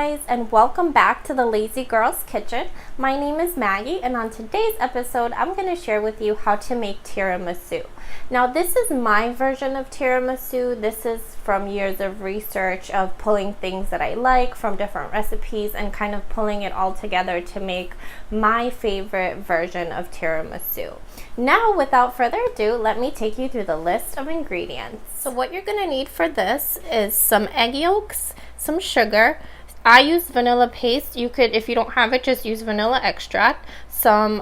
guys, and welcome back to the Lazy Girl's Kitchen. My name is Maggie, and on today's episode I'm going to share with you how to make tiramisu. Now this is my version of tiramisu. This is from years of research of pulling things that I like from different recipes and kind of pulling it all together to make my favorite version of tiramisu. Now without further ado, let me take you through the list of ingredients. So what you're going to need for this is some egg yolks, some sugar. I use vanilla paste. You could, if you don't have it, just use vanilla extract. Some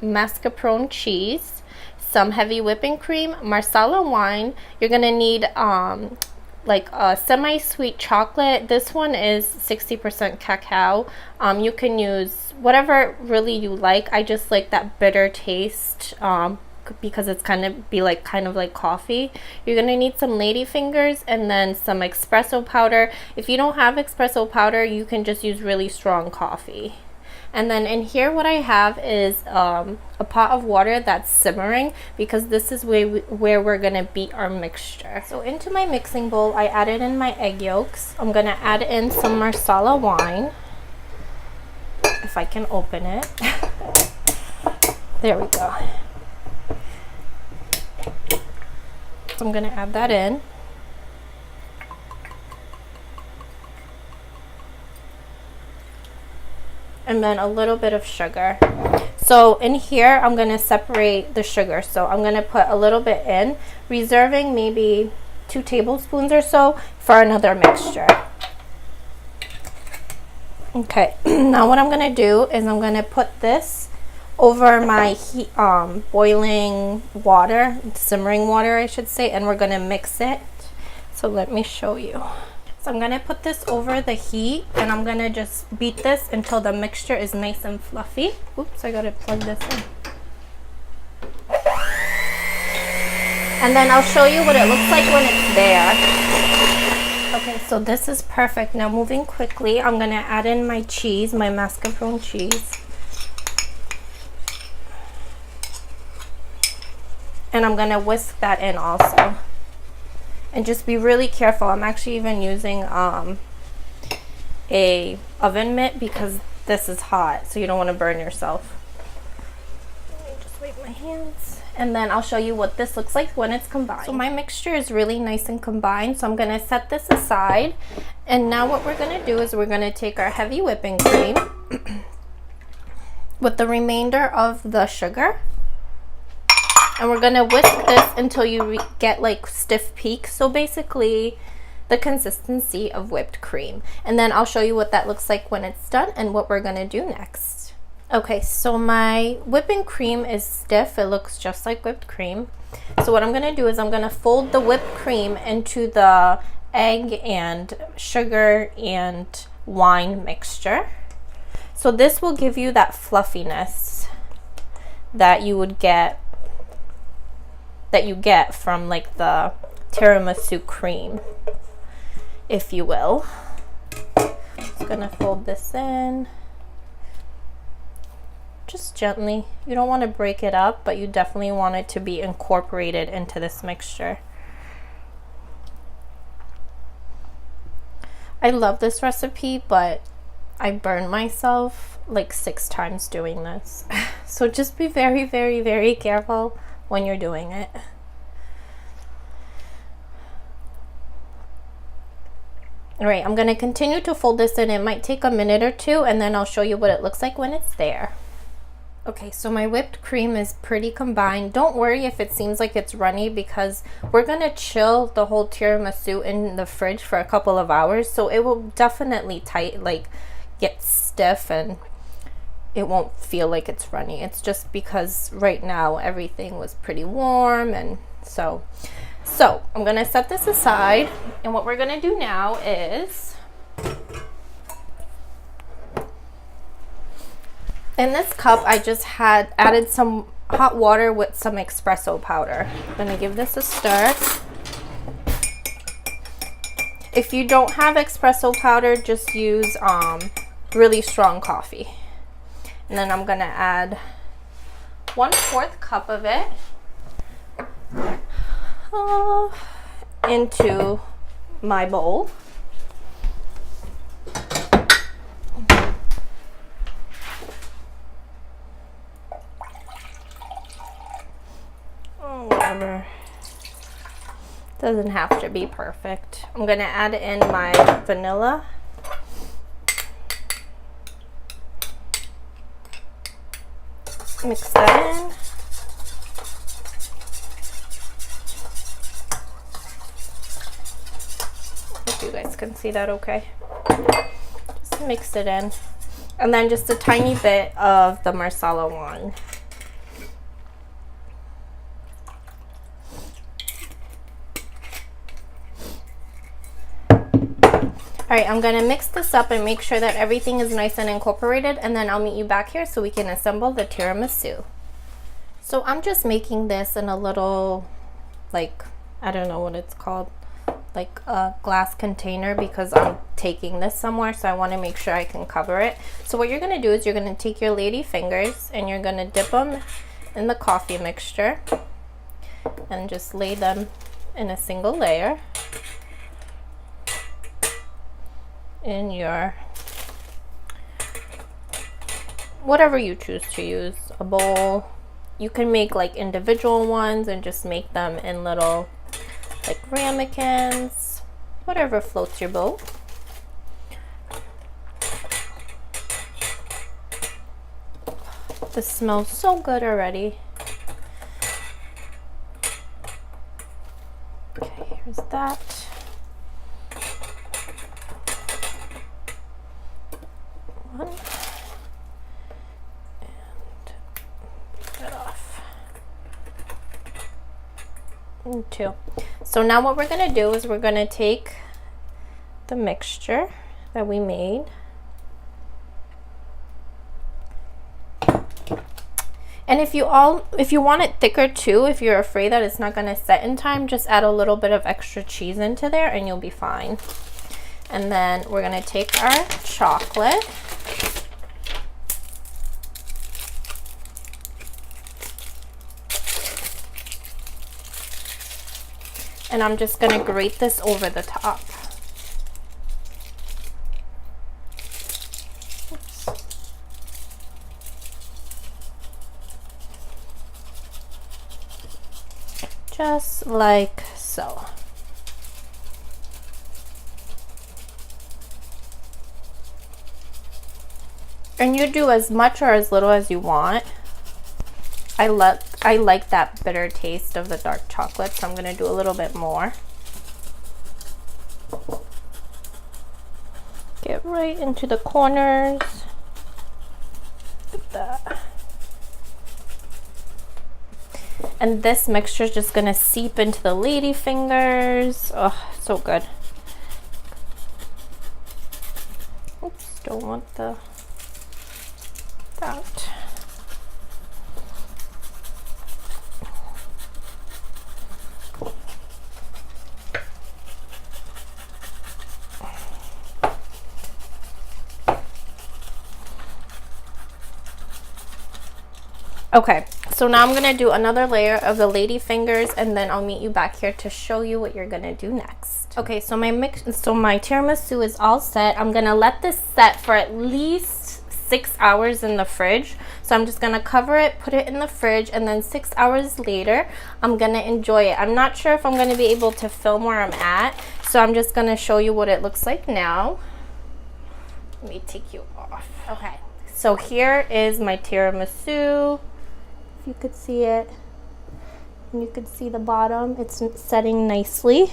mascarpone cheese, some heavy whipping cream, marsala wine. You're gonna need like a semi-sweet chocolate. This one is 60% cacao. You can use whatever really you like. I just like that bitter taste because it's kind of like coffee. You're gonna need some lady fingers and then some espresso powder. If you don't have espresso powder, you can just use really strong coffee. And then in here what I have is a pot of water that's simmering because this is where we're gonna beat our mixture. So into my mixing bowl I added in my egg yolks. I'm gonna add in some marsala wine, if I can open it. There we go. So I'm gonna add that in. And then a little bit of sugar. So in here I'm gonna separate the sugar. So I'm gonna put a little bit in, reserving maybe 2 tablespoons or so for another mixture. Okay, now what I'm gonna do is I'm gonna put this over my boiling water, simmering water I should say, and we're gonna mix it. So let me show you. So I'm gonna put this over the heat and I'm gonna just beat this until the mixture is nice and fluffy. Oops, I gotta plug this in. And then I'll show you what it looks like when it's there. Okay, so this is perfect. Now moving quickly, I'm gonna add in my cheese, my mascarpone cheese. And I'm gonna whisk that in also. And just be really careful. I'm actually even using a oven mitt because this is hot, so you don't want to burn yourself. Let me just wipe my hands. And then I'll show you what this looks like when it's combined. So my mixture is really nice and combined, so I'm gonna set this aside. And now what we're gonna do is we're gonna take our heavy whipping cream with the remainder of the sugar. And we're gonna whisk this until you get like stiff peaks. So basically the consistency of whipped cream. And then I'll show you what that looks like when it's done and what we're gonna do next. Okay, so my whipping cream is stiff. It looks just like whipped cream. So what I'm gonna do is I'm gonna fold the whipped cream into the egg and sugar and wine mixture. So this will give you that fluffiness that you get from like the tiramisu cream, if you will. Just gonna fold this in just gently. You don't want to break it up, but you definitely want it to be incorporated into this mixture. I love this recipe, but I burned myself like 6 times doing this. So just be very, very, very careful when you're doing it. All right, I'm gonna continue to fold this in. It might take a minute or two and then I'll show you what it looks like when it's there. Okay, so my whipped cream is pretty combined. Don't worry if it seems like it's runny because we're gonna chill the whole tiramisu in the fridge for a couple of hours, so it will definitely get stiff and it won't feel like it's runny. It's just because right now everything was pretty warm, and so I'm gonna set this aside, and what we're gonna do now is in this cup I just added some hot water with some espresso powder. I'm gonna give this a stir. If you don't have espresso powder, just use really strong coffee. And then I'm gonna add 1/4 cup of it into my bowl. whatever. Doesn't have to be perfect. I'm gonna add in my vanilla. Mix that in. Hope you guys can see that okay. Just mix it in. And then just a tiny bit of the Marsala wine. Alright, I'm going to mix this up and make sure that everything is nice and incorporated, and then I'll meet you back here so we can assemble the tiramisu. So I'm just making this in a little, like, I don't know what it's called, like a glass container, because I'm taking this somewhere, so I want to make sure I can cover it. So what you're going to do is you're going to take your lady fingers and you're going to dip them in the coffee mixture and just lay them in a single layer in your, whatever you choose to use, a bowl. You can make like individual ones and just make them in little like ramekins, whatever floats your boat. This smells so good already. Okay, here's that. One. And put that off. And two. So now what we're going to do is we're going to take the mixture that we made and if you want it thicker too, if you're afraid that it's not going to set in time, just add a little bit of extra cheese into there and you'll be fine. And then we're going to take our chocolate and I'm just going to grate this over the top. Oops. Just like so. And you do as much or as little as you want. I like that bitter taste of the dark chocolate, so I'm going to do a little bit more. Get right into the corners. Like that. And this mixture is just going to seep into the lady fingers. Oh, so good. Oops, don't want that. Okay, so now I'm gonna do another layer of the lady fingers and then I'll meet you back here to show you what you're gonna do next. Okay, so my tiramisu is all set. I'm gonna let this set for at least 6 hours in the fridge. So I'm just gonna cover it, put it in the fridge, and then 6 hours later, I'm gonna enjoy it. I'm not sure if I'm gonna be able to film where I'm at, so I'm just gonna show you what it looks like now. Let me take you off. Okay, so here is my tiramisu. If you could see it, and you could see the bottom, it's setting nicely.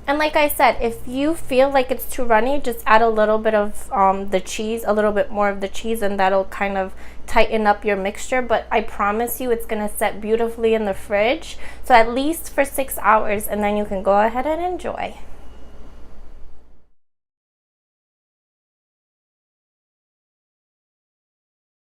And like I said, if you feel like it's too runny, just add a little bit of the cheese, a little bit more of the cheese, and that'll kind of tighten up your mixture. But I promise you it's gonna set beautifully in the fridge, so at least for 6 hours, and then you can go ahead and enjoy.